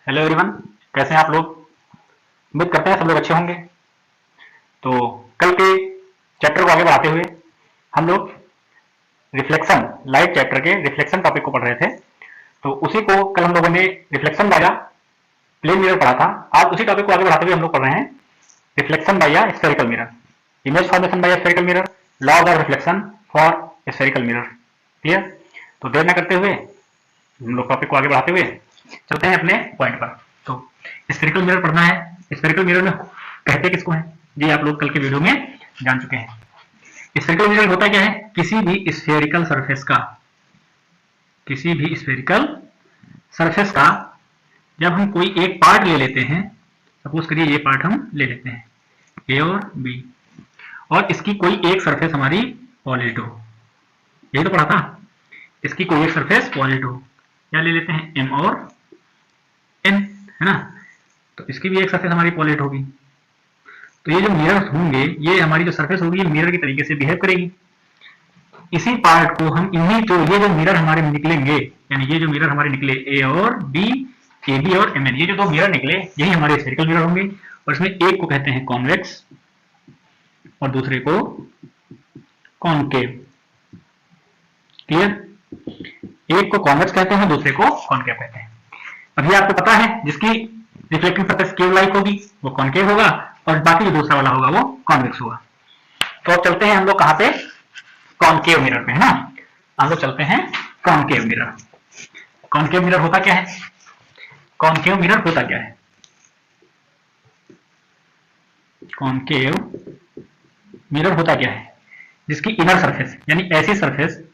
Hello everyone, कैसे हैं आप लोग। उम्मीद करते हैं सब लोग अच्छे होंगे। तो कल के चैप्टर को आगे बढ़ाते हुए हम लोग रिफ्लेक्शन लाइट चैप्टर के रिफ्लेक्शन टॉपिक को पढ़ रहे थे। तो उसी को कल हम लोगों ने रिफ्लेक्शन बाय प्लेन मिरर पढ़ा था। आज उसी टॉपिक को आगे बढ़ाते हुए हम लोग पढ़ रहे हैं reflection by spherical mirror, image formation by spherical mirror, laws of reflection for spherical mirror. Clear. तो देर न करते हुए हम लोग टॉपिक को आगे बढ़ाते हुए चलते हैं अपने पॉइंट पर। तो स्फेरिकल मिरर पढ़ना है। स्फेरिकल मिरर में कहते किसको है, ये आप लोग कल के वीडियो में जान चुके हैं। स्फेरिकल मिरर होता क्या है, किसी भी स्फेरिकल सरफेस का जब हम कोई एक पार्ट ले लेते हैं, सपोज करिए ये पार्ट हम ले लेते हैं ए और बी, और इसकी कोई एक सरफेस हमारी पॉलिश्ड हो, यही तो पढ़ा था। इसकी कोई एक सरफेस पॉलिश्ड हो, क्या ले लेते हैं एम और एन, है ना। तो इसकी भी एक सरफेस हमारी पॉलिश्ड होगी। तो ये जो मिरर होंगे, ये हमारी जो सरफेस होगी, ये मिरर की तरीके से बिहेव करेगी। इसी पार्ट को हम इन्हीं ये जो मिरर हमारे निकलेंगे, यानी ये जो मिरर हमारे निकले ए और बी, ए बी और एम एन, ये जो दो मिरर निकले यही हमारे स्फेरिकल मिरर होंगे। और इसमें एक को कहते हैं कॉन्वेक्स और दूसरे को कॉनकेव। क्लियर। एक को कॉन्वेक्स कहते हैं, दूसरे को कॉनकेव कहते हैं। अभी आपको पता है जिसकी रिफ्लेक्टिंग सरफेस केव लाइक होगी वो कॉनकेव होगा, और बाकी जो दूसरा वाला होगा वो कॉन्वेक्स होगा। तो अब चलते हैं हम लोग कहां पे, कॉनकेव मिरर पे, है ना। हम लोग चलते हैं कॉनकेव मिरर। कॉनकेव मिरर होता क्या है, कॉनकेव मिरर होता क्या है। कॉनकेव मिरर होता क्या है, जिसकी इनर सरफेस यानी ऐसी surface,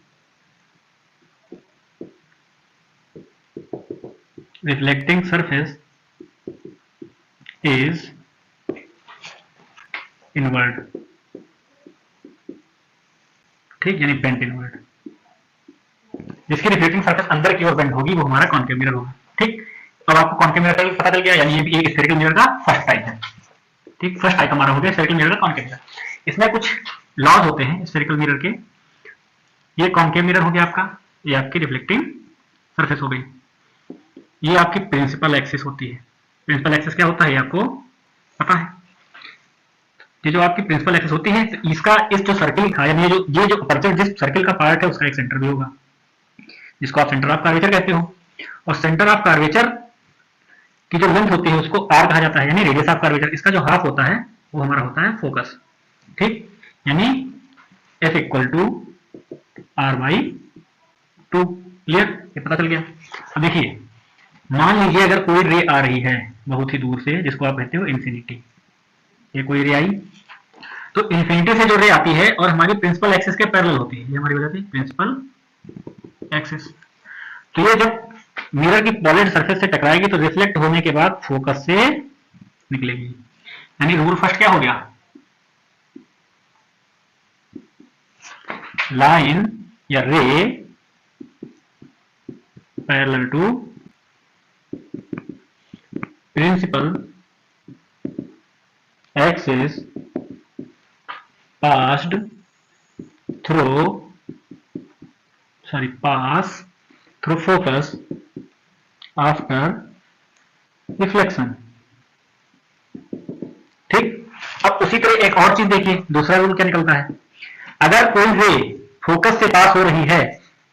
reflecting surface is inward, ठीक, यानी बेंट इनवर्ड। जिसकी रिफ्लेक्टिंग सरफेस अंदर की ओर बेंड होगी वो हमारा कॉनकेव मिरर होगा। ठीक। अब आपको कॉनकेव मिरर का पता चल गया, यानी ये भी एक स्फेरिकल मिरर का फर्स्ट टाइप है। ठीक, फर्स्ट टाइप हमारा हो गया स्फेरिकल मिरर का कॉनकेव मिरर। इसमें कुछ लॉज होते हैं स्फेरिकल मिरर के। ये कॉनकेव मिरर हो गया आपका, ये आपकी रिफ्लेक्टिंग सरफेस हो गई। ये आपकी प्रिंसिपल एक्सिस होती है। प्रिंसिपल एक्सिस क्या होता है आपको पता है। ये जो आपकी प्रिंसिपल एक्सिस होती है, तो इसका इस जो सर्किल था, यानी ये जो अपर्चर जिस सर्किल का पार्ट है उसका एक सेंटर भी होगा, जिसको आप सेंटर ऑफ कर्वेचर कहते हो। और सेंटर ऑफ कर्वेचर की जो लेंथ होती है उसको आर कहा जाता है, यानी रेडियस ऑफ कर्वेचर। इसका जो हाफ होता है वो हमारा होता है फोकस। ठीक, यानी F equal to R by 2। Clear, ये पता चल गया। अब देखिए, मान लीजिए अगर कोई रे आ रही है बहुत ही दूर से, जिसको आप कहते हो इंफिनिटी, ये कोई रे आई, तो इंफिनिटी से जो रे आती है और हमारी प्रिंसिपल एक्सिस के पैरेलल होती है, ये हमारी हो जाती है प्रिंसिपल एक्सिस। तो ये जब मिरर की पॉलिश्ड सरफेस से टकराएगी तो रिफ्लेक्ट होने के बाद फोकस से निकलेगी। यानी रूल फर्स्ट क्या हो गया, लाइन या ray parallel to principal axis pass through focus after reflection. ठीक। अब उसी तरह एक और चीज देखिए, दूसरा रूल क्या निकलता है, अगर कोई रे फोकस से पास हो रही है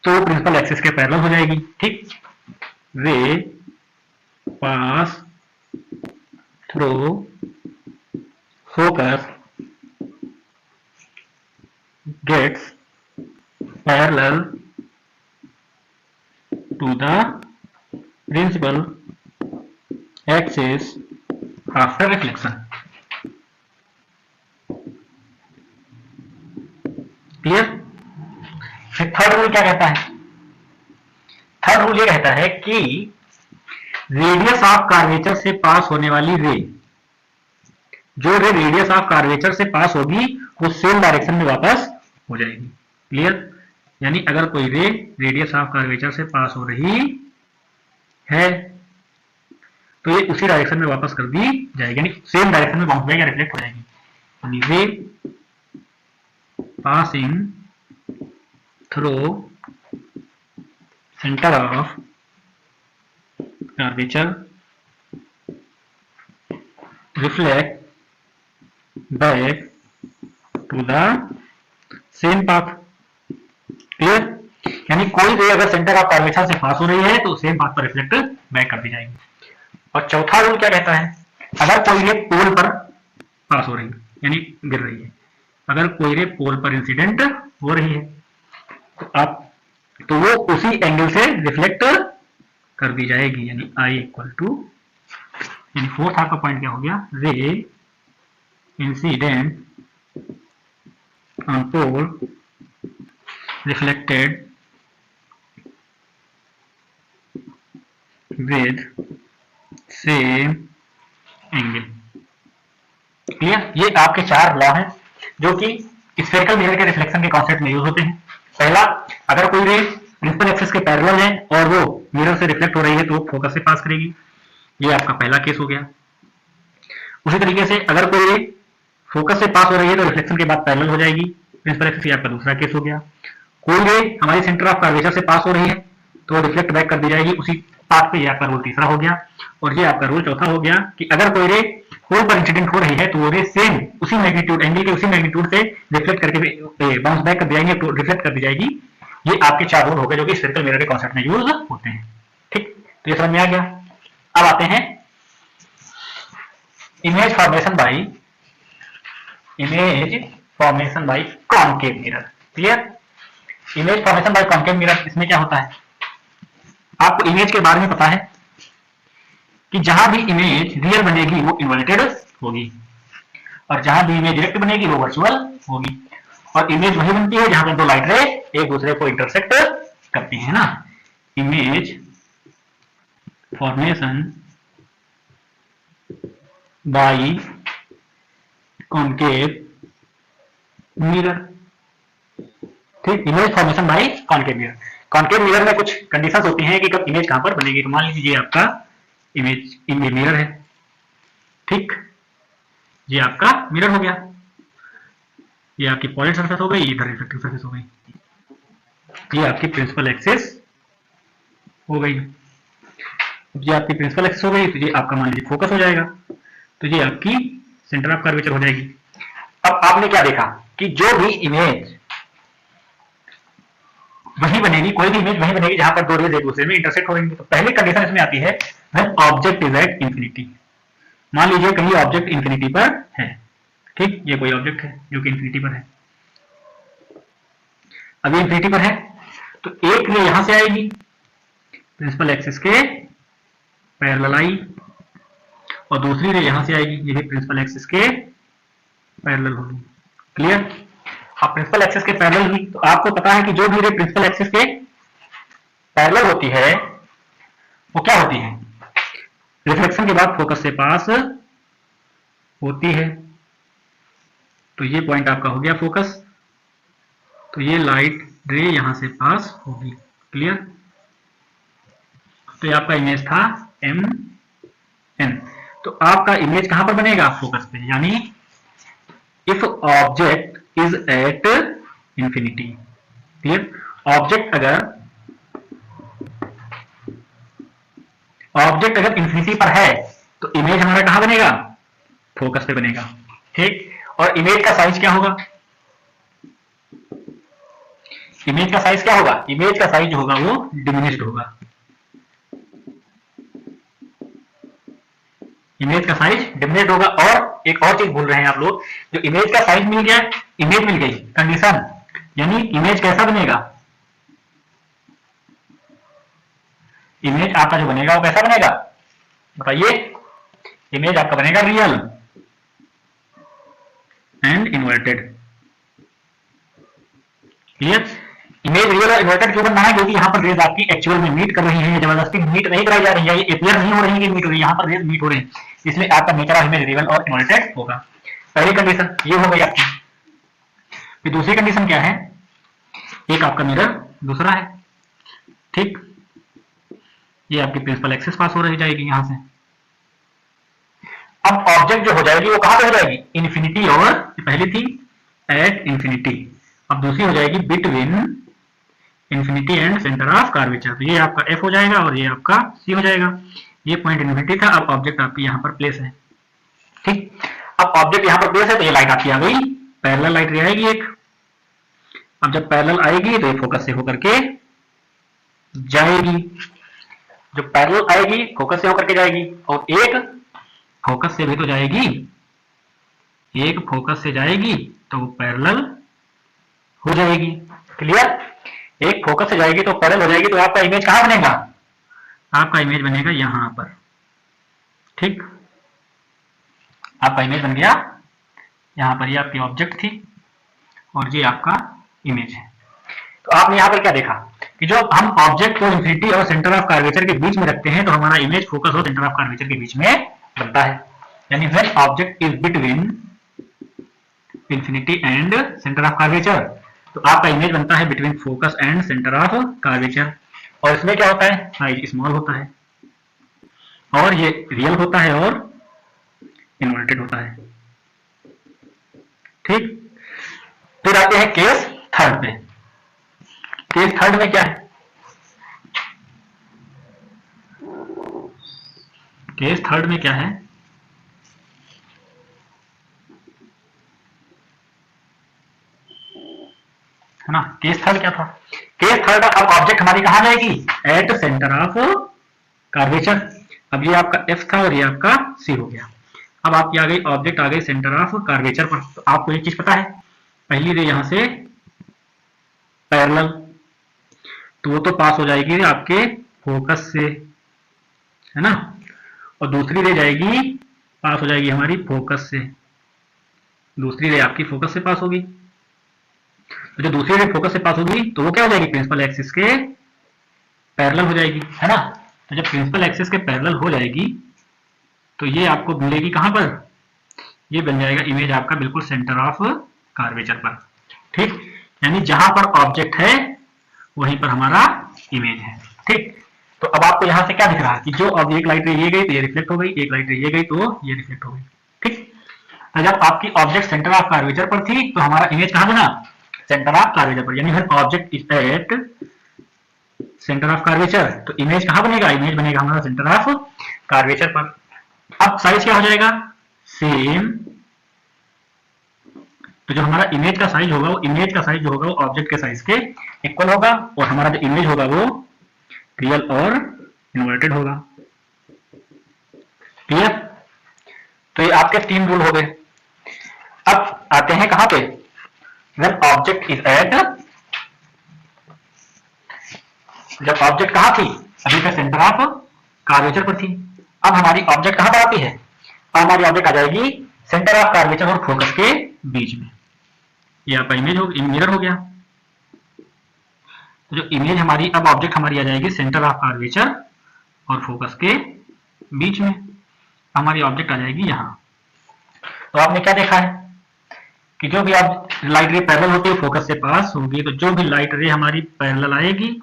तो प्रिंसिपल एक्सिस के पैरेलल हो जाएगी। ठीक, रे पास through focus gets parallel to the principal axis after reflection। Clear. फिर थर्ड रूल क्या कहता है, थर्ड रूल ये कहता है कि रेडियस ऑफ कर्वेचर से पास होने वाली रे, जो रे रेडियस ऑफ कर्वेचर से पास होगी वो सेम डायरेक्शन में वापस हो जाएगी। क्लियर, यानी अगर कोई रे रेडियस ऑफ कर्वेचर से पास हो रही है तो ये उसी डायरेक्शन में वापस कर दी जाएगी, यानी सेम डायरेक्शन में बाउंस जाएगी, रिफ्लेक्ट हो जाएगी। यानी ray passing through centre of curvature reflect back to the same path. Clear? यानी कोई रे अगर सेंटर ऑफ कर्वेचर से पास हो रही है तो सेम पाथ पर रिफ्लेक्ट बैक कर दी जाएगी। और चौथा रूल क्या कहता है, अगर कोई रे पोल पर पास हो रही है यानी गिर रही है, अगर कोई रे पोल पर इंसिडेंट हो रही है तो वो उसी एंगल से रिफ्लेक्ट कर दी जाएगी, यानी I इक्वल टू, यानी फोर्थ आपका पॉइंट क्या हो गया, ray incident on pole reflected with same angle. Clear? ये आपके 4 लॉ हैं जो कि स्फेरिकल मिरर के रिफ्लेक्शन के कॉन्सेप्ट में यूज होते हैं। पहला, अगर कोई रे प्रिंसिपल एक्सिस के पैरेलल है और वो मिरर से रिफ्लेक्ट हो रही है तो फोकस से पास करेगी, ये आपका पहला केस हो गया। उसी तरीके से अगर कोई रे फोकस से पास हो रही है तो रिफ्लेक्शन के बाद पैरेलल हो जाएगी प्रिंसिपल एक्सिस, ये आपका दूसरा केस हो गया। कोई रे हमारी सेंटर ऑफ कर्वेचर से पास हो रही है तो रिफ्लेक्ट बैक कर दी जाएगी उसी पाथ पे, ये आपका रूल तीसरा हो गया। और ये आपका रूल चौथा हो गया कि अगर कोई रे पोल पर इंसिडेंट हो रही है तो वो रे सेम उसी मैग्नीट्यूड एंगल के उसी मैग्नीट्यूड से रिफ्लेक्ट करके बाउंस बैक कर दी जाएगी, तो रिफ्लेक्ट कर दी जाएगी। ये आपके 4 रूल हो गए जो कि स्फेरिकल मिरर के कॉन्सेप्ट में यूज होते हैं। ठीक, तो ये समझ में आ गया। अब आते हैं image formation by concave mirror. Clear? Image formation by concave mirror, इसमें क्या होता है, आपको इमेज के बारे में पता है कि जहां भी इमेज रियल बनेगी वो इन्वर्टेड होगी और जहां भी इमेज डायरेक्ट बनेगी वो वर्चुअल होगी। और इमेज वही बनती है जहां पर 2 लाइट रे एक दूसरे को इंटरसेक्ट करती है ना। Image formation by concave mirror. ठीक, image formation by concave mirror. Concave mirror में कुछ कंडीशंस होती हैं कि कब इमेज कहां पर बनेगी। तो मान लीजिए आपका इमेज मिरर है, ठीक, ये आपका मिरर हो गया, ये आपकी पॉइंट सरफेस हो गई, इधर रिफ्लेक्टिव सरफेस हो गई, ये आपकी प्रिंसिपल एक्सिस हो गई। ये आपकी प्रिंसिपल एक्सिस हो गई तो ये आपका मान लीजिए फोकस हो जाएगा, तो ये आपकी सेंटर ऑफ कर्वेचर हो जाएगी। अब आपने क्या देखा कि जो भी इमेज वही बनेगी, कोई भी इमेज वही बनेगी जहां पर 2 रेज एक दूसरे में इंटरसेक्ट हो रही। तो पहली कंडीशन इसमें आती है when object is at infinity. मान लीजिए कहीं ऑब्जेक्ट इंफिनिटी पर है, ठीक, ये कोई ऑब्जेक्ट है जो कि इंफिनिटी पर है, अभी इंफिनिटी पर है तो एक रे यहां से आएगी प्रिंसिपल एक्सिस के पैरेलल आई और दूसरी रे यहां से आएगी, ये भी प्रिंसिपल एक्सिस के पैरेलल होगी। क्लियर? अब प्रिंसिपल एक्सिस के पैरेलल हुई तो आपको पता है कि जो भी रे प्रिंसिपल एक्सिस के पैरेलल होती है वो क्या होती है, रिफ्लेक्शन के बाद फोकस से पास होती है। तो ये पॉइंट आपका हो गया फोकस, तो ये लाइट रे यहां से पास होगी। क्लियर? तो ये आपका इमेज था एम एन। तो आपका इमेज कहां पर बनेगा, फोकस पे, यानी if object is at infinity. Clear? Object अगर इंफिनिटी पर है तो इमेज हमारा कहां बनेगा, फोकस पे बनेगा। ठीक, और इमेज का साइज क्या होगा, इमेज का साइज क्या होगा, इमेज का साइज जो होगा वो डिमिनिश्ड होगा। इमेज का साइज डिमिनिश्ड होगा। और एक और चीज भूल रहे हैं आप लोग, जो इमेज का साइज मिल गया, इमेज मिल गई, कंडीशन, यानी इमेज कैसा बनेगा, इमेज आपका जो बनेगा वो कैसा बनेगा, बताइए। इमेज आपका बनेगा real and inverted. Clear? Image real और इन्वर्टेड क्यों बनना है, क्योंकि यहाँ पर रेज आपकी एक्चुअल में मीट कर रही है, जबरदस्ती मीट नहीं कराई जा रही है, ये अपीयर नहीं हो रही है कि मीट हो रही है, यहाँ पर रेज मीट हो रहे हैं, इसलिए आपका नेचर ऑफ इमेज रियल और इन्वर्टेड होगा। पहली कंडीशन ये हो गई आपकी। फिर दूसरी कंडीशन क्या है, एक आपका मिरर, दूसरा है, ठीक, ये आपकी प्रिंसिपल एक्सिस पास हो रही जाएगी यहां से। अब ऑब्जेक्ट जो हो जाएगी वो कहां पे हो जाएगी, इन्फिनिटी, और पहली थी एट इंफिनिटी, अब दूसरी हो जाएगी between infinity and centre of curvature. तो ये आपका एफ हो जाएगा और ये आपका सी हो जाएगा। ये पॉइंट इन्फिनिटी था, अब ऑब्जेक्ट आपकी यहां पर प्लेस है। ठीक, अब ऑब्जेक्ट यहाँ पर प्लेस है तो ये लाइट आपकी आ गई, पैरेलल लाइट आएगी एक। अब जब पैरेलल आएगी तो ये फोकस से होकर के जाएगी, जो पैरेलल आएगी फोकस से होकर के जाएगी, और एक फोकस से भी तो जाएगी, एक फोकस से जाएगी तो वो पैरेलल हो जाएगी। क्लियर, एक फोकस से जाएगी तो पैरेलल हो जाएगी, तो आपका इमेज कहां बनेगा, आपका इमेज बनेगा यहां पर। ठीक, आपका इमेज बन गया यहां पर, ये आपकी ऑब्जेक्ट थी और ये आपका इमेज है। तो आपने यहां पर क्या देखा कि जो हम ऑब्जेक्ट को इंफिनिटी और सेंटर ऑफ कर्वेचर के बीच में रखते हैं तो हमारा इमेज फोकस और सेंटर ऑफ कर्वेचर के बीच में बनता है। यानी when object is between infinity and centre of curvature, तो आपका इमेज बनता है between focus and centre of curvature. और इसमें क्या होता है, साइज स्मॉल होता है और ये रियल होता है और इन्वर्टेड होता है। ठीक, फिर आते हैं केस थर्ड पे। केस थर्ड में क्या है, केस थर्ड में क्या है ना, केस थर्ड क्या था, केस थर्ड अब ऑब्जेक्ट हमारी कहां जाएगी, एट सेंटर ऑफ कर्वेचर। अब ये आपका एफ था और ये आपका सी हो गया। अब आपकी आ गई ऑब्जेक्ट आ गई सेंटर ऑफ कर्वेचर पर। तो आपको एक चीज पता है, पहली रे यहां से पैरेलल, तो वो तो पास हो जाएगी आपके फोकस से, है ना, और दूसरी रे जाएगी पास हो जाएगी हमारी फोकस से, दूसरी रे आपकी फोकस से पास होगी। तो जो दूसरी रे फोकस से पास होगी तो वो क्या हो जाएगी, प्रिंसिपल एक्सिस के पैरेलल हो जाएगी, है ना। तो जब प्रिंसिपल एक्सिस के पैरेलल हो जाएगी तो ये आपको मिलेगी कहां पर, ये बन जाएगा इमेज आपका बिल्कुल सेंटर ऑफ कर्वेचर पर। ठीक, यानी जहां पर ऑब्जेक्ट है वहीं पर हमारा इमेज है। ठीक, तो अब आपको यहां से क्या दिख रहा है कि जो अब एक लाइट रे ये गई तो ये रिफ्लेक्ट हो गई, एक लाइट रे ये गई तो ये रिफ्लेक्ट हो गई। ठीक, तो जब आपकी ऑब्जेक्ट सेंटर ऑफ कर्वेचर पर थी तो हमारा इमेज कहां बना, सेंटर ऑफ कर्वेचर पर। यानी when object is at centre of curvature तो इमेज कहां बनेगा, इमेज बनेगा हमारा सेंटर ऑफ कर्वेचर पर। अब साइज क्या हो जाएगा, सेम। तो जो हमारा इमेज का साइज होगा वो इमेज का साइज जो होगा वो ऑब्जेक्ट के साइज के इक्वल होगा, और हमारा जो इमेज होगा वो रियल और इन्वर्टेड होगा। क्लियर, तो ये आपके 3 रूल हो गए। अब आते हैं कहां पे, व्हेन ऑब्जेक्ट इज एट, जब ऑब्जेक्ट कहां थी, अभी तक सेंटर ऑफ कर्वेचर पर थी, अब हमारी ऑब्जेक्ट कहां पर आती है, अब हमारी ऑब्जेक्ट आ जाएगी सेंटर ऑफ कर्वेचर और फोकस के बीच में। ये आपका इमेज हो, मिरर हो गया। तो जो इमेज हमारी, अब ऑब्जेक्ट हमारी आ जाएगी सेंटर ऑफ कर्वेचर और फोकस के बीच में, हमारी ऑब्जेक्ट आ जाएगी यहां। तो आपने क्या देखा है कि जो भी आप लाइट रे पैरेलल होती है फोकस से पास होगी, तो जो भी लाइट रे हमारी पैरेलल आएगी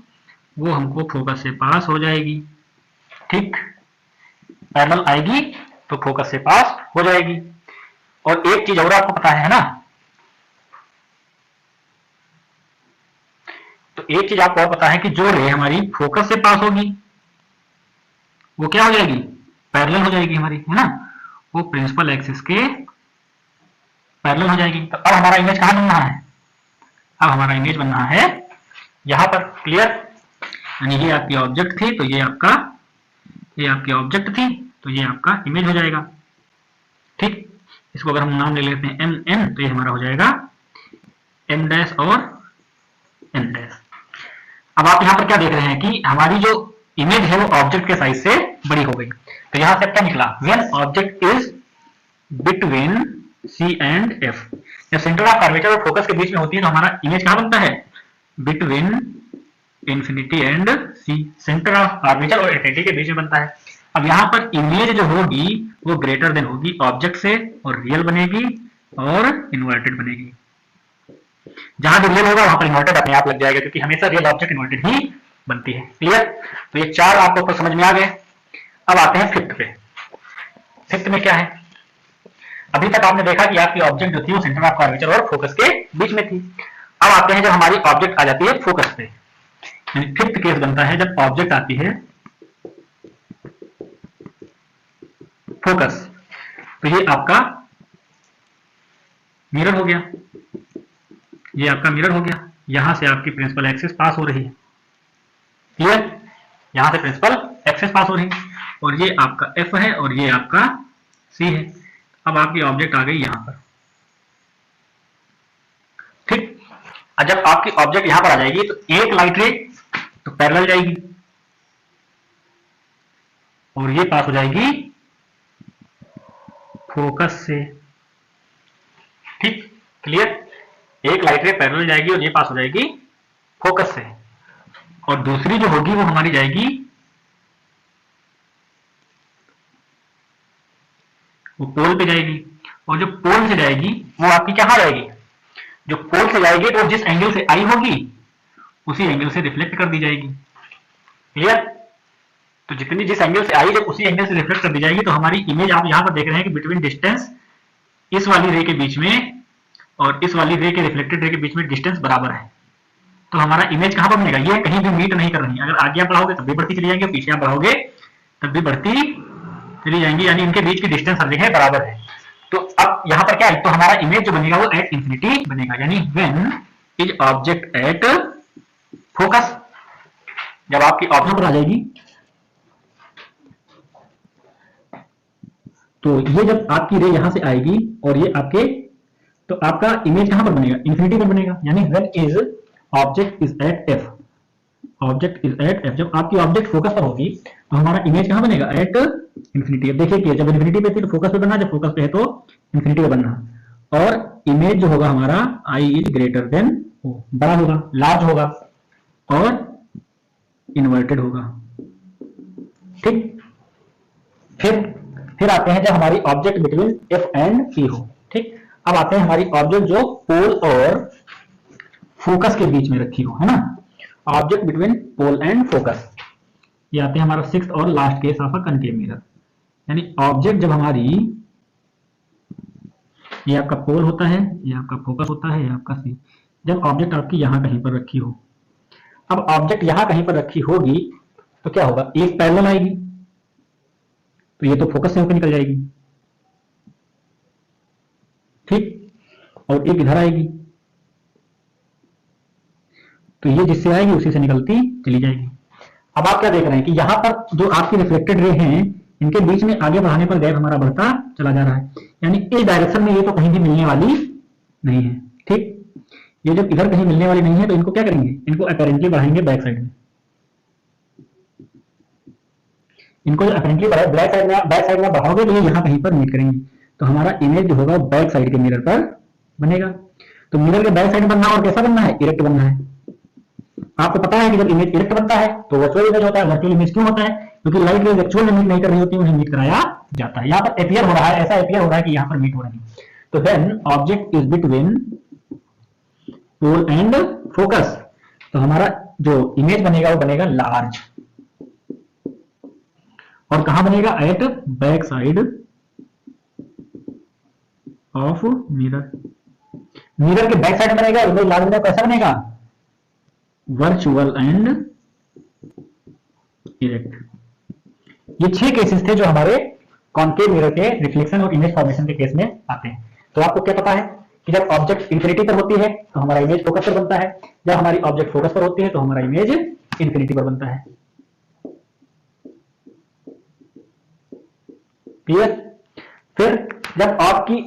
वो हमको फोकस से पास हो जाएगी। ठीक, पैरेलल आएगी तो फोकस से पास हो जाएगी। और एक चीज और आपको पता है ना, तो एक चीज आपको और पता है कि जो रे हमारी फोकस से पास होगी वो क्या हो जाएगी, पैरेलल हो जाएगी हमारी, है ना, वो प्रिंसिपल एक्सिस के पैरेलल हो जाएगी। तो अब हमारा इमेज कहां बनना है, अब हमारा इमेज बनना है यहां पर। क्लियर, यानी ये आपकी ऑब्जेक्ट थी तो ये आपकी ऑब्जेक्ट थी तो ये आपका इमेज हो जाएगा। ठीक, इसको अगर हम नाम ले लेते हैं एम एन तो ये हमारा हो जाएगा एम डैश और एन डैश। अब आप यहां पर क्या देख रहे हैं कि हमारी जो इमेज है वो ऑब्जेक्ट के साइज से बड़ी हो गई। तो यहां से क्या निकला, when object is between C and F, जब सेंटर ऑफ कर्वेचर और फोकस के बीच में होती है तो हमारा इमेज कहां बनता है, between infinity and C, centre of curvature और इंफिनिटी के बीच में बनता है। अब यहां पर इमेज जो होगी वो ग्रेटर देन होगी ऑब्जेक्ट से और रियल बनेगी और इन्वर्टेड बनेगी। जहां भी रियल होगा वहां पर इन्वर्टेड अपने आप लग जाएगा, क्योंकि हमेशा रियल ऑब्जेक्ट इन्वर्टेड ही बनती है। क्लियर, तो ये 4 आपको ऊपर समझ में आ गए। अब आते हैं फिफ्थ पे। फिफ्थ में क्या है, अभी तक आपने देखा कि आपकी ऑब्जेक्ट जो थी वो सेंटर ऑफ कर्वेचर और फोकस के बीच में थी। अब आते हैं जब हमारी ऑब्जेक्ट आ जाती है फोकस पे, यानी फिफ्थ केस बनता है जब ऑब्जेक्ट आती है फोकस। तो ये ये आपका मिरर हो गया, ये आपका मिरर हो गया, यहां से आपकी प्रिंसिपल एक्सिस पास हो रही है, क्लियर, यहां से प्रिंसिपल एक्सिस पास हो रही है, और ये आपका एफ है और ये आपका सी है। अब आपकी ऑब्जेक्ट आ गई यहां पर, ठीक। और जब आपकी ऑब्जेक्ट यहां पर आ जाएगी तो एक लाइट रे तो पैरेलल जाएगी और ये पास हो जाएगी फोकस से, ठीक, क्लियर, एक लाइट रे पैरेलल जाएगी और ये पास हो जाएगी फोकस से, और दूसरी जो होगी वो हमारी जाएगी वो पोल पे जाएगी, और जो पोल से जाएगी वो आपकी कहां जाएगी, जो पोल से जाएगी तो जिस एंगल से आई होगी उसी एंगल से रिफ्लेक्ट कर दी जाएगी, क्लियर। तो जितनी जिस एंगल से आई जब उसी एंगल से रिफ्लेक्ट कर दी जाएगी, तो हमारी इमेज आप यहां पर देख रहे हैं कि बिटवीन डिस्टेंस इस वाली रे के बीच में और इस वाली रे के रिफ्लेक्टेड रे के बीच में डिस्टेंस बराबर है, तो हमारा इमेज कहां पर बनेगा, ये कहीं भी मीट नहीं कर रही है, अगर आगे आप बढ़ाओगे तब भी बढ़ती चली जाएंगी, पीछे आप बढ़ाओगे तब भी बढ़ती चली जाएंगी, यानी इनके बीच की डिस्टेंस हर जगह बराबर है। तो अब यहां पर क्या है, तो हमारा इमेज जो बनेगा वो एट इंफिनिटी बनेगा, यानी when is object at focus, जब आपकी ऑब्जेक्ट पर आ जाएगी तो ये जब आपकी रे यहां से आएगी और ये आपके, तो आपका इमेज कहां पर बनेगा, इंफिनिटी पर बनेगा, यानी when is object is at F, object is at F, जब आपकी ऑब्जेक्ट फोकस पर होगी तो हमारा इमेज कहां बनेगा, एट इंफिनिटी। अब देखिए कि जब इंफिनिटी पे थी तो फोकस पे बनना, जब फोकस पे है तो इंफिनिटी पे बनना, और इमेज जो होगा हमारा आई इज ग्रेटर देन ओ, बड़ा होगा, लार्ज होगा और इन्वर्टेड होगा, ठीक। फिर आते हैं जब हमारी object between F and P हो, ठीक। अब आते हैं हमारी ऑब्जेक्ट जो पोल और फोकस के बीच में रखी हो, है ना, object between pole and focus, ये आते हैं हमारा सिक्स्थ और last case of a concave mirror, यानी ऑब्जेक्ट जब हमारी, ये आपका पोल होता है, ये आपका फोकस होता है, ये आपका सी, जब ऑब्जेक्ट आपकी यहां कहीं पर रखी हो, अब ऑब्जेक्ट यहां कहीं पर रखी होगी तो क्या होगा, एक पैरेलल आएगी तो ये तो फोकस से होकर निकल जाएगी, ठीक, और एक इधर आएगी तो ये जिससे आएगी उसी से निकलती चली जाएगी। अब आप क्या देख रहे हैं कि यहां पर जो आपकी रिफ्लेक्टेड रे हैं इनके बीच में आगे बढ़ाने पर गैप हमारा बढ़ता चला जा रहा है, यानी इस डायरेक्शन में ये तो कहीं भी मिलने वाली नहीं है, ठीक। ये जब इधर कहीं मिलने वाली नहीं है तो इनको क्या करेंगे, इनको अपेरेंटली बढ़ाएंगे बैक साइड में, इनको जो अपेरेंटली बैक साइड में बढ़ाओगे तो ये यहां कहीं पर मीट करेंगे, तो हमारा इमेज जो होगा बैक साइड के मिरर पर बनेगा। तो मिरर के बैक साइड बनना और कैसा बनना है, इरेक्ट बनना है। आपको पता है कि जब इमेज इरेक्ट बनता है तो वर्चुअल इमेज होता है। वर्चुअल इमेज क्यों होता है, क्योंकि लाइट रेज एक्चुअल में मीट नहीं कर रही होती, उन्हें मीट कराया जाता है। यहाँ पर अपीयर हो रहा है, ऐसा अपीयर हो रहा है कि यहाँ पर मीट हो रहा है। तो when object is between pole and focus, तो हमारा जो इमेज बनेगा वो बनेगा लार्ज, और कहां बनेगा, at back side of mirror. Mirror के बैक साइड बनेगा, इमेज लार्ज बनेगा, कैसा बनेगा, वर्चुअल एंड इरेक्ट। ये 6 केसेस थे जो हमारे कॉन्केव मिरर के रिफ्लेक्शन और इमेज फॉर्मेशन के केस में आते हैं। तो आपको क्या पता है कि जब ऑब्जेक्ट इंफिनिटी पर होती है तो हमारा इमेज फोकस पर बनता है, जब हमारी ऑब्जेक्ट फोकस पर होती है तो हमारा इमेज इंफिनिटी पर बनता है। क्लियर। फिर जब आपकी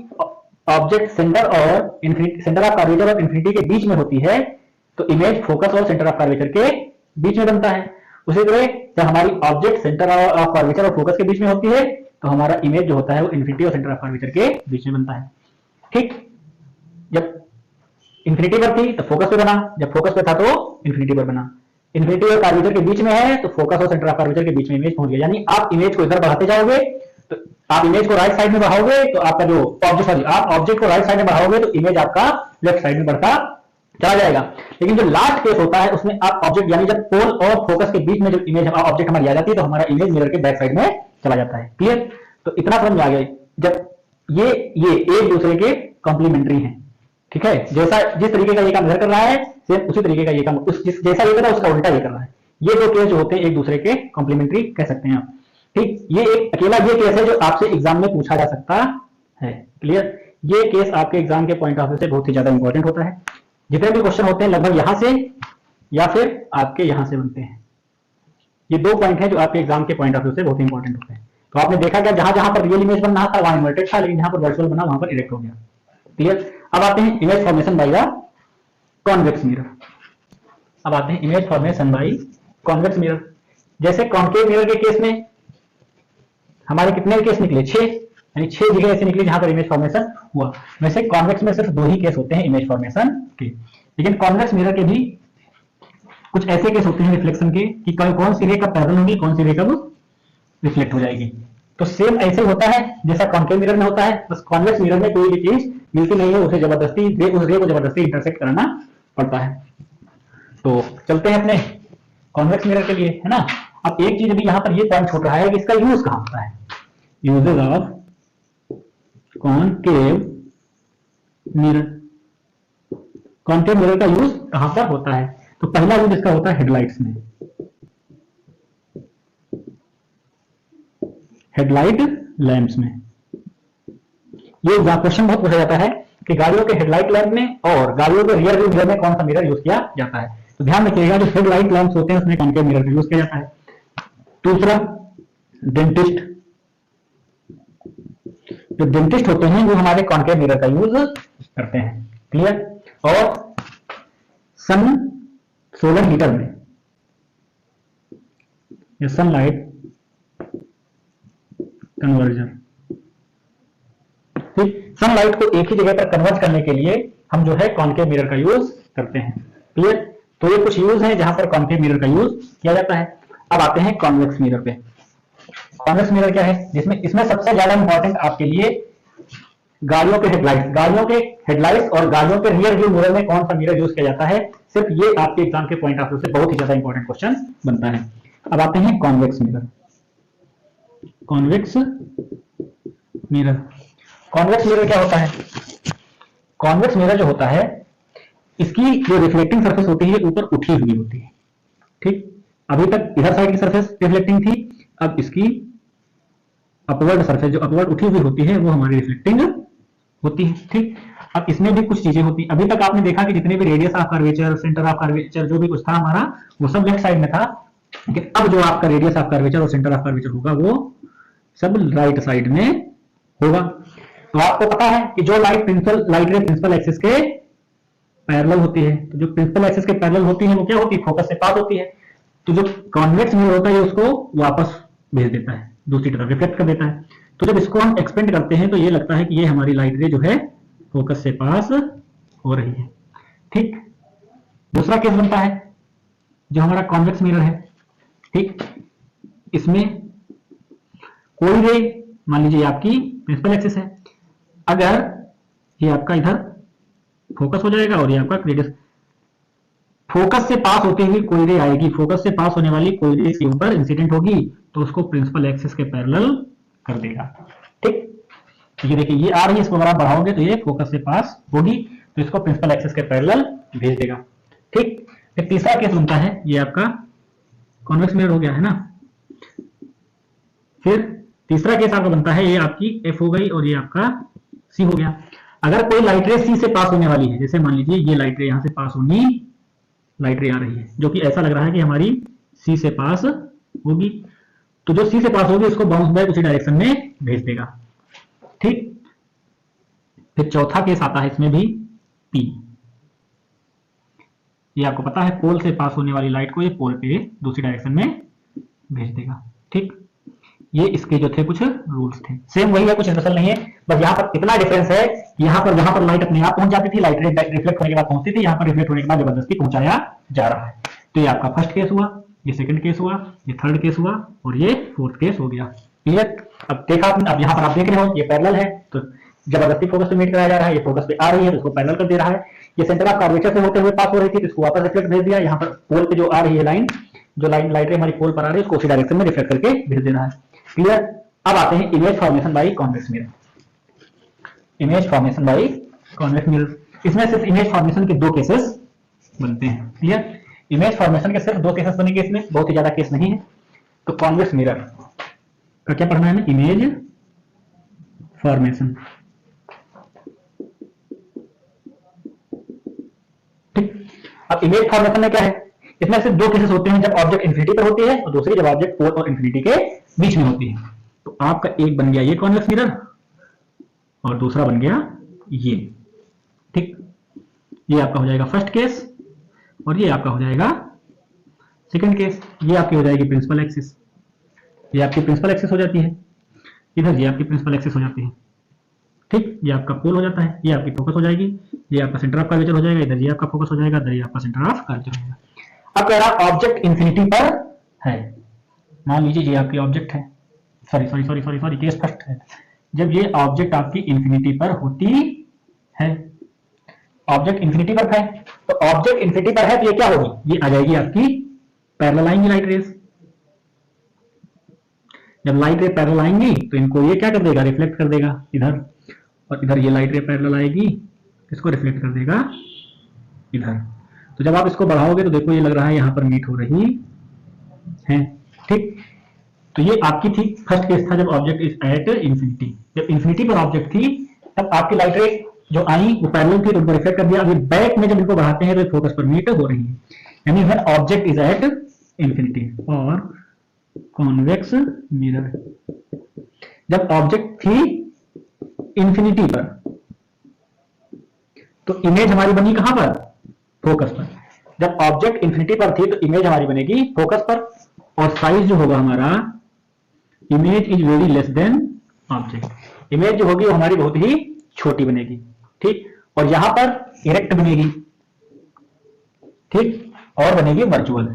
ऑब्जेक्ट सेंटर और सेंटर ऑफ कर्वेचर और इंफिनिटी के बीच में होती है तो इमेज फोकस और सेंटर ऑफ कर्वेचर के बीच में बनता है। उसी तरह जब हमारी ऑब्जेक्ट सेंटर ऑफ कर्वेचर और फोकस के बीच में होती है तो हमारा इमेज जो होता है वो इंफिनिटी और सेंटर ऑफ कर्वेचर के बीच में बनता है। ठीक, जब इंफिनिटी पर थी तो फोकस पे बना, जब फोकस पे था तो इंफिनिटी पर बना। इंफिनिटी और कर्वेचर के बीच में है तो फोकस और सेंटर ऑफ कर्वेचर के बीच में इमेज पहुंच गया। यानी आप इमेज को इधर बढ़ाते जाओगे तो आप इमेज को राइट साइड में बढ़ाओगे तो आपका जो आप ऑब्जेक्ट को राइट साइड में बढ़ाओगे तो इमेज आपका लेफ्ट साइड में बढ़ता चला जाएगा। लेकिन जो लास्ट केस होता है उसमें आप ऑब्जेक्ट यानी जब पोल और फोकस के बीच में जब इमेज ऑब्जेक्ट हमारी आ जाती है तो हमारा इमेज मिरर के बैक साइड में चला जाता है। क्लियर। तो इतना समझ में आ गया। जब ये एक दूसरे के कॉम्प्लीमेंट्री हैं, ठीक है, जैसा जिस तरीके का ये काम इधर कर रहा है सेम उसी तरीके का ये काम जैसा ये कर रहा है उसका उल्टा ये कर रहा है। ये दो केस जो होते हैं एक दूसरे के कॉम्प्लीमेंट्री कह सकते हैं आप। ठीक, ये एक अकेला ये केस है जो आपसे एग्जाम में पूछा जा सकता है। क्लियर? ये केस आपके एग्जाम के पॉइंट ऑफ व्यू से बहुत ही ज्यादा इंपॉर्टेंट होता है। जितने भी क्वेश्चन होते हैं लगभग यहां से या फिर आपके यहां से बनते हैं। ये दो पॉइंट है जो आपके एग्जाम के पॉइंट ऑफ व्यू से बहुत इंपॉर्टेंट होते हैं। तो आपने देखा क्या, जहां जहां पर रियल इमेज बनना था वहां इन्वर्टेड था, लेकिन जहां पर वर्चुअल बना वहां पर इरेक्ट हो गया। क्लियर? अब आते हैं image formation by the convex mirror. अब आते हैं image formation by convex mirror. जैसे कॉन्केव मिरर के केस में हमारे कितने केस निकले? 6, यानी 6 जगह ऐसे निकली जहां पर इमेज फॉर्मेशन हुआ। वैसे कॉन्वेक्स में सिर्फ 2 ही केस होते हैं इमेज फॉर्मेशन के, लेकिन कॉन्वेक्स मिरर के भी कुछ ऐसे केस होते हैं रिफ्लेक्शन के कि कौन सी रे कब पैरेलल होगी, कौन सी रे कब रिफ्लेक्ट हो जाएगी। तो सेम ऐसे होता है जैसा कॉन्केव मिरर में होता है, बस कॉन्वेक्स मिरर में कोई भी चीज मिलती नहीं है, उसे जबरदस्ती उस रे को जबरदस्ती इंटरसेक्ट करना पड़ता है। तो चलते हैं अपने कॉन्वेक्स मिरर के लिए, है ना। अब एक चीज भी यहाँ पर ये पॉइंट छोड़ रहा है कि इसका यूज कहाँ होता है। Uses of concave mirror. Concave mirror का यूज कहां पर होता है? तो पहला यूज इसका होता है हेडलाइट्स में, हेडलाइट लैंप्स में। ये क्वेश्चन बहुत पूछा जाता है कि गाड़ियों के हेडलाइट लैंप में और गाड़ियों के रियर व्यू मिरर में कौन सा मिरर यूज किया जाता है। तो ध्यान रखिएगा, जो हेडलाइट लैंप्स होते हैं उसमें कॉन्केव मिरर यूज किया जाता है। दूसरा, डेंटिस्ट। जो डेंटिस्ट होते हैं वो हमारे कॉन्केव मिरर का यूज करते हैं। क्लियर? और सन सोलर हीटर में या सनलाइट कन्वर्जन। ठीक, सनलाइट को एक ही जगह पर कन्वर्ट करने के लिए हम जो है कॉन्केव मिरर का यूज करते हैं। क्लियर? तो ये कुछ यूज है जहां पर कॉन्केव मिरर का यूज किया जाता है। अब आते हैं कॉन्वेक्स मिरर पे। कॉन्वेक्स मिरर क्या है? जिसमें इसमें सबसे ज्यादा इंपॉर्टेंट आपके लिए गाड़ियों के हेडलाइट्स और गाड़ियों के रियर व्यू मिरर में कौन सा मिरर यूज किया जाता है, सिर्फ ये आपके एग्जाम के पॉइंट ऑफ व्यू से बहुत ही ज्यादा इंपॉर्टेंट क्वेश्चन बनता है। अब आते हैं convex mirror. Convex mirror, convex mirror क्या होता है? कॉन्वेक्स मिरर जो होता है इसकी जो रिफ्लेक्टिंग सरफेस होती है ऊपर उठी हुई होती है। ठीक, अभी तक इधर साइड की सरफेस रिफ्लेक्टिंग थी, अब इसकी अपवर्ड सरफेस जो अपवर्ड उठी हुई होती है वो हमारी रिफ्लेक्टिंग होती है। ठीक, अब इसमें भी कुछ चीजें होती। अभी तक आपने देखा कि जितने भी radius of curvature, centre of curvature जो भी कुछ था हमारा वो सब लेफ्ट साइड में था, लेकिन अब जो आपका रेडियस ऑफ कर्वेचर और सेंटर ऑफ कर्वेचर होगा वो सब राइट साइड में होगा। तो आपको पता है कि जो लाइट रे प्रिंसिपल एक्सिस के पैरेलल होती है, तो जो प्रिंसिपल एक्सिस के पैरेलल होती है वो क्या होती है? फोकस से पास होती है। तो जो कॉन्वेक्स मिरर होता है उसको वापस भेज देता है, दूसरी तरफ रिफ्लेक्ट कर देता है। तो जब इसको हम एक्सपेंड करते हैं तो ये लगता है कि ये हमारी लाइट रे जो है फोकस से पास हो रही है। ठीक, दूसरा केस बनता है जो हमारा कॉन्वेक्स मिरर है। ठीक, इसमें कोई रे, मान लीजिए आपकी प्रिंसिपल एक्सिस है, अगर ये आपका इधर फोकस हो जाएगा और ये आपका रेडियस, फोकस से पास होती हुई कोई रे आएगी, फोकस से पास होने वाली कोई रे इसके ऊपर इंसिडेंट होगी तो उसको प्रिंसिपल एक्सिस के पैरेलल कर देगा। ठीक, ये देखिए ये आ रही है, इसको अगर आप बढ़ाओगे तो ये फोकस से पास होगी तो इसको प्रिंसिपल एक्सिस के पैरेलल भेज देगा। ठीक, फिर तीसरा केस बनता है, ये आपका कॉन्वेक्स मिरर हो गया है ना। फिर तीसरा केस आपका बनता है, ये आपकी एफ हो गई और ये आपका सी हो गया। अगर कोई लाइट रे सी से पास होने वाली है, जैसे मान लीजिए ये लाइट रे यहां से पास होनी, लाइट रे आ रही है जो कि ऐसा लग रहा है कि हमारी सी से पास होगी, तो जो सी से पास होगी उसको बाउंस बैक उसी डायरेक्शन में भेज देगा। ठीक, फिर चौथा केस आता है इसमें भी पी। ये आपको पता है पोल से पास होने वाली लाइट को ये पोल पे दूसरी डायरेक्शन में भेज देगा। ठीक, ये इसके जो थे कुछ रूल्स थे, सेम वही है, कुछ स्पेशल नहीं है, बस यहाँ पर इतना डिफरेंस है, यहाँ पर जहां पर लाइट अपने आप पहुंच जाती थी, लाइट रिफ्लेक्ट होने के बाद पहुंचती थी, यहाँ पर रिफ्लेक्ट होने के बाद जबरदस्ती पहुंचाया जा रहा है। तो ये आपका फर्स्ट केस हुआ, ये सेकंड केस हुआ, ये थर्ड केस हुआ और ये फोर्थ केस हो गया। क्लियर? अब देखा आपने, अब यहाँ पर आप देख रहे हो ये पैरेलल है तो जबरदस्ती फोकस पे मीट कराया जा रहा है, ये फोकस पे आ रही है तो इसको पैरेलल कर दे रहा है। ये सेंटर ऑफ कर्वेचर से होते हुए पास हो रही थी तो इसको वापस रिफ्लेक्ट भेज दिया। यहाँ पर पोल पे जो आ रही है लाइन, जो लाइन लाइट रे हमारी पोल पर आ रही है उसको उसी डायरेक्शन में रिफ्लेक्ट करके भेज दे रहा है। क्लियर? अब आते हैं image formation by convex mirror. Image formation by convex mirror, इसमें सिर्फ इमेज फॉर्मेशन के 2 केसेस बनते हैं। क्लियर? इमेज फॉर्मेशन के सिर्फ 2 केसेस बनेंगे, इसमें बहुत ही ज्यादा केस नहीं है। तो कॉन्वेक्स मिरर का क्या पढ़ना है हमें? Image formation. अब इमेज फॉर्मेशन में क्या है, इसमें सिर्फ दो केसेस होते हैं, जब ऑब्जेक्ट इन्फिनिटी पर होती है और दूसरी जब ऑब्जेक्ट पोल और इन्फिनिटी के बीच में होती है। तो आपका एक बन गया ये कॉन्वेक्स मिरर और दूसरा बन गया ये, ठीक। ये आपका हो जाएगा फर्स्ट केस और ये आपका हो जाएगा सेकंड केस। ये आपकी हो जाएगी प्रिंसिपल एक्सिस, ये आपकी प्रिंसिपल एक्सिस हो जाती है, इधर ये आपकी प्रिंसिपल एक्सिस हो जाती है, ठीक। ये आपका पोल हो जाता है, ये आपकी फोकस हो जाएगी, ये आपका सेंटर ऑफ कर्वेचर हो जाएगा, इधर ये आपका फोकस हो जाएगा, इधर ये आपका सेंटर ऑफ कर्वेचर हो जाएगा। अब कह रहा ऑब्जेक्ट इन्फिनिटी पर है, मान लीजिए ये आपकी ऑब्जेक्ट है, सॉरी केस फर्स्ट है, जब ये ऑब्जेक्ट आपकी इन्फिनिटी पर होती है, ऑब्जेक्ट इन्फिनिटी पर है, तो ऑब्जेक्ट इन्फिनिटी पर है तो ये क्या होगी, ये आ जाएगी आपकी पैरेलल आएंगी लाइट रेज। जब लाइट रे पैरेलल आएंगी तो इनको ये क्या कर देगा, रिफ्लेक्ट कर देगा इधर, और इधर ये लाइट रे पैरेलल आएगी, इसको रिफ्लेक्ट कर देगा इधर। तो जब आप इसको बढ़ाओगे तो देखो ये लग रहा है यहां पर मीट हो रही है, ठीक। तो ये आपकी थी फर्स्ट केस था, जब ऑब्जेक्ट इज एट इन्फिनिटी। जब इन्फिनिटी पर ऑब्जेक्ट थी तब आपकी लाइट रे जो आई वो पैरेलल थी तो उनको रिफ्लेक्ट कर दिया। अभी बैक में जब इनको बढ़ाते हैं तो फोकस पर मीट हो रही है, यानी when object is at infinity और कॉन्वेक्स मिरर। जब ऑब्जेक्ट थी इन्फिनिटी पर तो इमेज हमारी बनी कहां पर, फोकस पर। जब ऑब्जेक्ट इन्फिनिटी पर थी तो इमेज हमारी बनेगी फोकस पर, और साइज जो होगा हमारा, image is very less than object. Image जो होगी वो हमारी बहुत ही छोटी बनेगी, ठीक। और यहां पर इरेक्ट बनेगी, ठीक, और बनेगी वर्चुअल,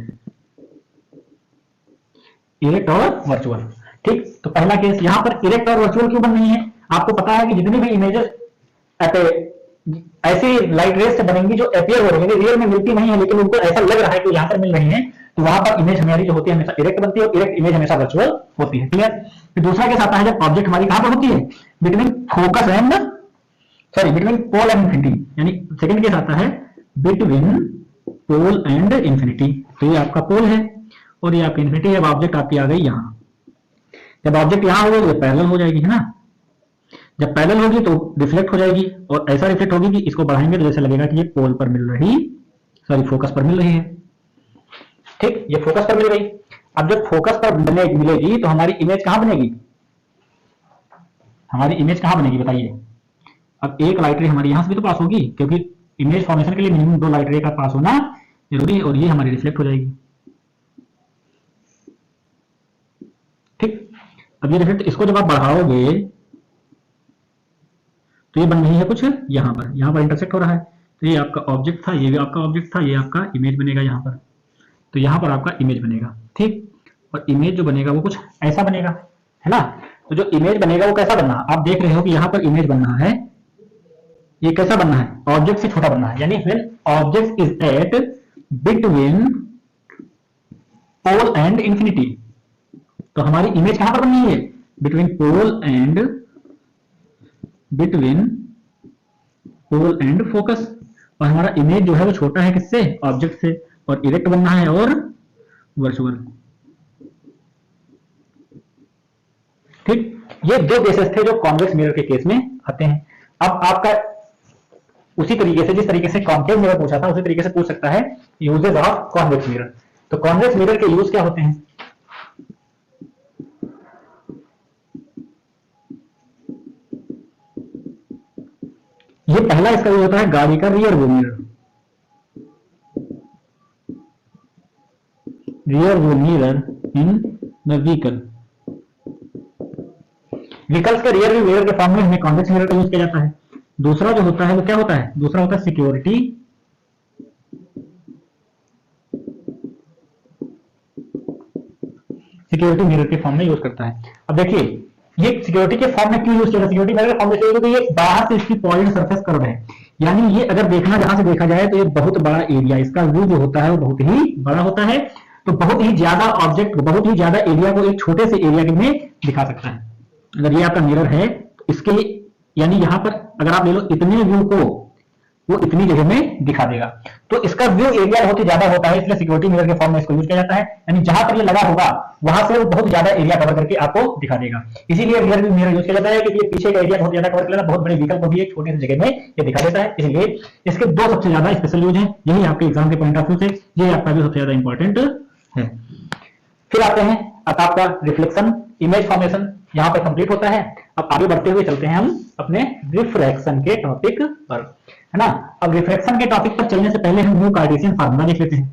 इरेक्ट और वर्चुअल, ठीक। तो पहला केस यहां पर इरेक्ट और वर्चुअल क्यों बन रही है, आपको पता है कि जितनी भी इमेजेस ऐसी लाइट रेज से बनेंगी जो अपीयर हो रही है, रियल में मिलती नहीं है लेकिन उनको ऐसा लग रहा है कि यहां पर मिल रही है, तो वहां पर इमेज हमारी जो होती है हमेशा इरेक्ट बनती है और इरेक्ट इमेज हमेशा वर्चुअल होती है, क्लियर। फिर दूसरा केस आता है जब ऑब्जेक्ट हमारी कहां पर होती है, between focus and between pole and infinity, यानी सेकंड केस आता है बिटवीन पोल एंड इन्फिनिटी। तो ये आपका पोल है और ये आपकी इन्फिनिटी है। अब ऑब्जेक्ट आपकी आ गई यहां, जब ऑब्जेक्ट यहां हो गई तो पैरेलल हो जाएगी, है ना। जब पैरेलल होगी तो रिफ्लेक्ट हो जाएगी, और ऐसा रिफ्लेक्ट होगी कि इसको बढ़ाएंगे तो जैसे लगेगा कि ये पोल पर मिल रही, फोकस पर मिल रही है, ठीक। ये फोकस पर मिल गई। अब जब फोकस पर मिलेगी तो हमारी इमेज कहां बनेगी, हमारी इमेज कहां बनेगी बताइए। अब एक लाइट रे हमारी यहां से भी तो पास होगी, क्योंकि इमेज फॉर्मेशन के लिए मिनिमम 2 लाइट रे का पास होना जरूरी है, और ये हमारी रिफ्लेक्ट हो जाएगी, ठीक। अब ये रिफ्लेक्ट, इसको जब आप बढ़ाओगे तो ये बन रही है कुछ यहां पर इंटरसेक्ट हो रहा है। तो ये आपका ऑब्जेक्ट था, ये भी आपका ऑब्जेक्ट था, ये आपका इमेज बनेगा यहां पर, तो यहां पर आपका इमेज बनेगा, ठीक। और इमेज जो बनेगा वो कुछ ऐसा बनेगा, है ना। तो जो इमेज बनेगा वो कैसा बनना, आप देख रहे हो कि यहां पर इमेज बनना है, ये कैसा बनना है, ऑब्जेक्ट से छोटा बनना है, यानी when object is at between pole and infinity, तो हमारी इमेज कहां पर बननी है, बिटवीन पोल एंड फोकस। और हमारा इमेज जो है वो छोटा है किससे, ऑब्जेक्ट से, और इरेक्ट बनना है और वर्चुअल, ठीक। ये दो केसेस थे जो कॉन्वेक्स मिरर के केस में आते हैं। अब आपका उसी तरीके से, जिस तरीके से कॉन्केव मिरर पूछा था उसी तरीके से पूछ सकता है यूजेस ऑफ कॉन्वेक्स मिरर। तो कॉन्वेक्स मिरर के यूज क्या होते हैं, ये पहला इसका यूज होता है गाड़ी का rear view mirror. Rear view mirror in the vehicle, vehicles के रियर व्यू मिरर के फॉर्म में हमें कॉन्वेक्स मिरर का यूज किया जाता है। दूसरा जो होता है वो क्या होता है, दूसरा होता है सिक्योरिटी मिरर के फॉर्म में यूज करता है। अब देखिए ये सिक्योरिटी के फॉर्म में क्यों यूज किया, सिक्योरिटी मिरर के फॉर्म में क्योंकि ये बाहर से इसकी पॉइंट सरफेस कर्व है, यानी ये अगर देखना जहां से देखा जाए तो ये बहुत बड़ा एरिया, इसका व्यू जो होता है वो बहुत ही बड़ा होता है, तो बहुत ही ज्यादा ऑब्जेक्ट, बहुत ही ज्यादा एरिया को एक छोटे से एरिया में दिखा सकता है। अगर ये आपका मिरर है तो इसके लिए, यानी यहां पर अगर आप ले लो इतने व्यू को वो इतनी जगह में दिखा देगा। तो इसका व्यू एरिया बहुत ही ज्यादा होता है, इसलिए सिक्योरिटी मिरर के फॉर्म में इसको यूज किया जाता है। यानी जहां पर ये लगा होगा वहां से वो बहुत ज्यादा एरिया कवर करके आपको दिखा देगा, इसीलिए रियर व्यू मिरर यूज किया जाता है, क्योंकि ये पीछे का एरिया बहुत ज्यादा कवर कर लेना, बहुत बड़े व्हीकल को भी एक छोटी सी जगह में ये दिखा देता है, इसलिए इसके दो सबसे ज्यादा स्पेशल यूज है। यही आपके एग्जाम के पॉइंट ऑफ व्यू से ये आपका भी सबसे ज्यादा इंपॉर्टेंट है। फिर आते हैं अब आपका रिफ्लेक्शन इमेज फॉर्मेशन यहां पर कंप्लीट होता है। अब आगे बढ़ते हुए चलते हैं हम अपने रिफ्रैक्शन के टॉपिक पर, है ना। अब रिफ्रैक्शन के टॉपिक पर चलने से पहले हम न्यू कार्टेशियन फार्मूला देख लेते हैं,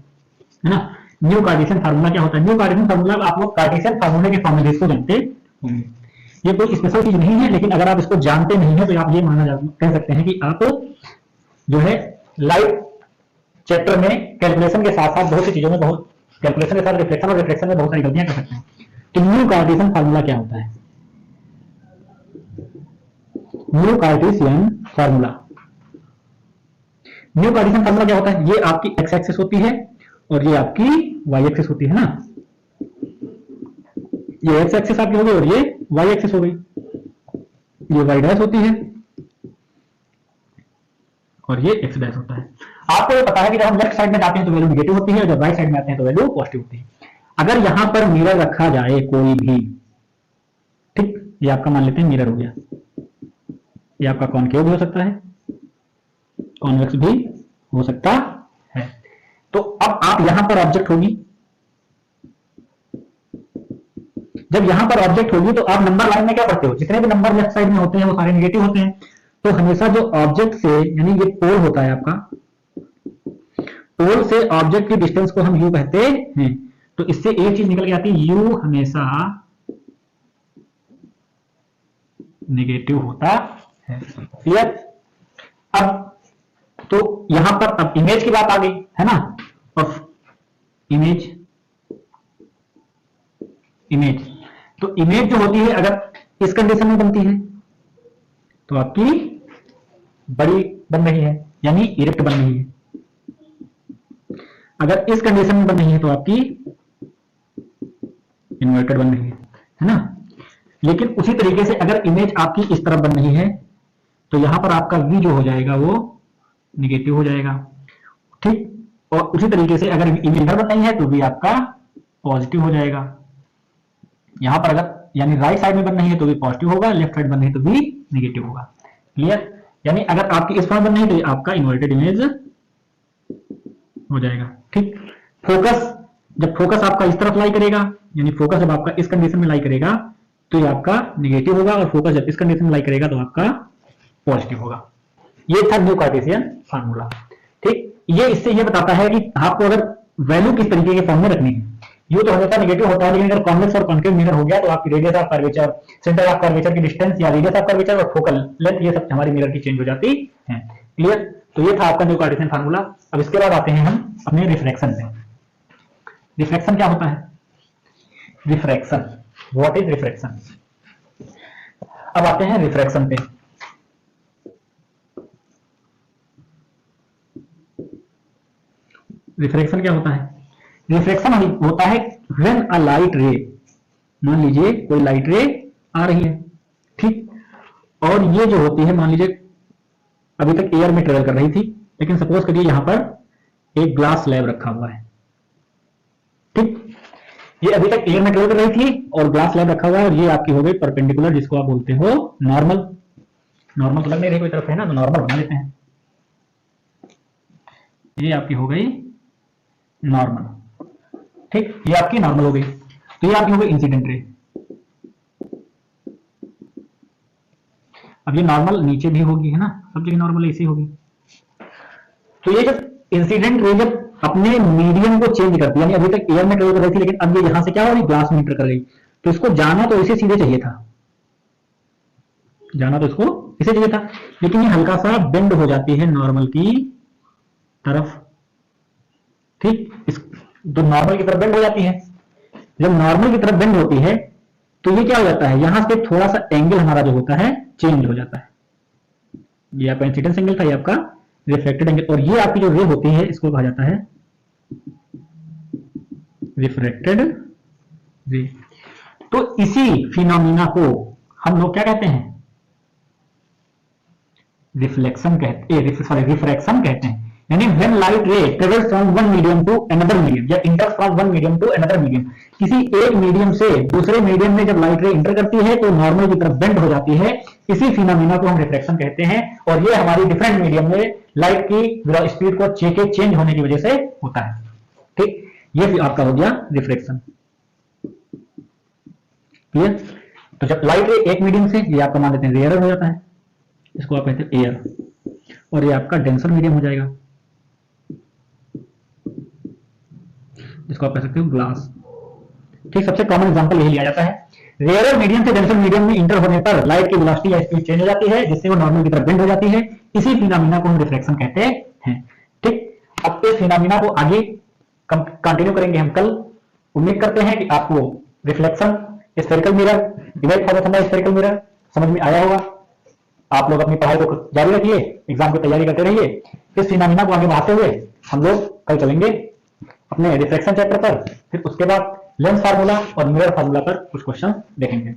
है ना। न्यू कार्टेशियन फार्मूला क्या होता है? न्यू कार्टेशियन फार्मूला आप लोग कार्टेशियन फार्मूले के फॉर्म में इसको जानते होंगे। ये कोई स्पेशल चीज नहीं है, लेकिन अगर आप इसको जानते नहीं है तो आप ये कह सकते हैं कि आप जो है लाइव चैप्टर में कैलकुलेशन के साथ साथ बहुत सी चीजों में बहुत कैलकुलेशन के साथ रिफ्लेक्शन और रिफ्लेक्शन में बहुत सारी गलतियां कर सकते हैं। तो न्यू कार्टेशियन फार्मूला क्या होता है? New Cartesian formula, new Cartesian formula क्या होता है? ये आपकी एक्स एक्सिस होती है और ये आपकी वाई एक्सिस होती है ना। ये एक्स एक्सिस आपकी हो गई और ये वाई एक्सिस हो गई, ये वाई डैश होती है और ये एक्स डैश होता है। आपको ये पता है कि जब हम लेफ्ट साइड में जाते हैं तो वैल्यू नेगेटिव होती है और जब राइट साइड में आते हैं तो वैल्यू पॉजिटिव होती है। अगर यहां पर मिरर रखा जाए कोई भी, ठीक, ये आपका मान लेते हैं मिरर हो गया, ये आपका कॉनकेव भी हो सकता है, कॉन्वेक्स भी हो सकता है। तो अब आप यहां पर ऑब्जेक्ट होगी, जब यहां पर ऑब्जेक्ट होगी तो आप नंबर लाइन में क्या पढ़ते हो? जितने भी नंबर लेफ्ट साइड में होते हैं वो सारे नेगेटिव होते हैं। तो हमेशा जो ऑब्जेक्ट से, यानी ये पोल होता है आपका, पोल से ऑब्जेक्ट की डिस्टेंस को हम यू कहते हैं। तो इससे एक चीज निकल के आती है, यू हमेशा नेगेटिव होता है। क्लियर? अब तो यहां पर अब इमेज की बात आ गई, है ना। और इमेज तो इमेज जो होती है अगर इस कंडीशन में बनती है तो आपकी बड़ी बन रही है, यानी इरेक्ट बन रही है। अगर इस कंडीशन में बन रही है तो आपकी इन्वर्टेड बन रही है ना। लेकिन उसी तरीके से अगर इमेज आपकी इस तरफ बन रही है तो यहां पर आपका v जो हो जाएगा वो निगेटिव हो जाएगा, ठीक। और उसी तरीके से अगर इमेज इधर बन रही है तो v आपका पॉजिटिव हो जाएगा। यहां पर अगर यानी राइट साइड में बन रही है तो v पॉजिटिव होगा, लेफ्ट साइड बन रही है तो v निगेटिव होगा। क्लियर? यानी अगर आपकी इस फॉर्म बन रही है तो आपका इन्वर्टेड इमेज हो जाएगा, ठीक। फोकस, जब फोकस आपका इस तरफ लाई करेगा, यानी फोकस जब आपका इस कंडीशन में लाई करेगा तो ये आपका नेगेटिव होगा, और फोकस जब इस कंडीशन में लाई करेगा तो आपका पॉजिटिव होगा। ये था न्यू कार्टेशियन फार्मूला, ठीक। ये इससे ये बताता है कि आपको अगर वैल्यू किस तरीके के फॉर्म में रखनी है। यू तो हमेशा नेगेटिव होता है, लेकिन अगर कॉन्वेक्स और कॉन्केव मिरर हो गया तो आपकी radius of curvature, centre of curvature की डिस्टेंस या रेडियस ऑफ कर्वेचर और फोकल लेंथ, ये सब हमारी मिरर की चेंज हो जाती है। क्लियर? तो ये था आपका न्यू कार्टेशियन फार्मूला। अब इसके बाद आते हैं हम अपने रिफ्रैक्शन पे। रिफ्रैक्शन क्या होता है? Refraction, what is refraction? अब आते हैं रिफ्रैक्शन पे। रिफ्रैक्शन क्या होता है? रिफ्रैक्शन होता है व्हेन अ लाइट रे, मान लीजिए कोई लाइट रे आ रही है, ठीक, और ये जो होती है मान लीजिए अभी तक एयर में ट्रेवल कर रही थी, लेकिन सपोज करिए यहां पर एक ग्लास स्लैब रखा हुआ है, ठीक। ये अभी तक एयर में ट्रेवल कर रही थी और ग्लास स्लैब रखा हुआ है, और ये आपकी हो गई परपेंडिकुलर, जिसको आप बोलते हो नॉर्मल। नॉर्मल तो लग नहीं रही कोई तरफ है ना, तो नॉर्मल बना लेते हैं। ये आपकी हो गई नॉर्मल, ठीक, ये आपकी नॉर्मल हो गई। तो ये आपकी हो गई इंसिडेंट रे। अब ये नॉर्मल नीचे भी होगी, है ना, सब जगह नॉर्मल ऐसी होगी। तो ये जब इंसिडेंट रे जब अपने मीडियम को चेंज करती है, यानी अभी तक एयर में ट्रेवल कर रही थी, लेकिन अब ये यहां से क्या हो रही, ग्लास में एंटर कर गई, तो इसको जाना तो इसे सीधे चाहिए था, जाना तो इसको इसे चाहिए था, लेकिन ये हल्का सा बेंड हो जाती है नॉर्मल की तरफ, ठीक। इस तो नॉर्मल की तरफ बेंड हो जाती है। जब नॉर्मल की तरफ बेंड होती है तो ये क्या हो जाता है, यहां से थोड़ा सा एंगल हमारा जो होता है चेंज हो जाता है। ये आपका इंसिडेंस एंगल था, ये आपका रिफ्लेक्टेड एंगल, और ये आपकी जो रे होती है इसको कहा जाता है रिफ्रैक्टेड रे। तो इसी फिनोमिना को हम लोग क्या कहते हैं? रिफ्लेक्शन कहते सॉरी रिफ्रैक्शन कहते हैं। यानी when light ray travels from one medium to another medium या enter from one medium to another medium, किसी एक मीडियम से दूसरे मीडियम में जब लाइट रे इंटर करती है तो नॉर्मल की तरफ बेंड हो जाती है, इसी फिनोमेना को हम रिफ्रैक्शन कहते हैं। और ये हमारी डिफरेंट मीडियम में लाइट की स्पीड को चेंज होने की वजह से होता है। ठीक, ये भी आपका हो गया रिफ्रैक्शन। क्लियर? तो जब लाइट रे एक मीडियम से, ये आपका मान लेते हैं रेयर हो जाता है, इसको आप कहते हैं एयर, और ये आपका डेंसर मीडियम हो जाएगा, जिसको आप कह सकते हो ग्लास। ठीक, सबसे कॉमन एग्जांपल यही लिया जाता है। रेयर मीडियम से डेंसर मीडियम में इंटर होने पर लाइट की वेलोसिटी या स्पीड चेंज हो जाती है, जिससे वो नॉर्मल की तरफ बेंड हो जाती है। इसी फिनोमेना को हम रिफ्रैक्शन कहते हैं। ठीक, अब इस फिनोमेना को आगे कंटिन्यू करेंगे हम कल। उम्मीद करते हैं कि आपको reflection, spherical mirror, image formation by spherical mirror समझ में आया होगा। आप लोग अपनी पढ़ाई को जारी रखिए, एग्जाम की तैयारी करते रहिए। इस फिनोमेना को आगे बढ़ाते हुए हम लोग कल चलेंगे अपने रिफ्लेक्शन चैप्टर पर, फिर उसके बाद लेंस फार्मूला और मिरर फार्मूला पर कुछ क्वेश्चन देखेंगे।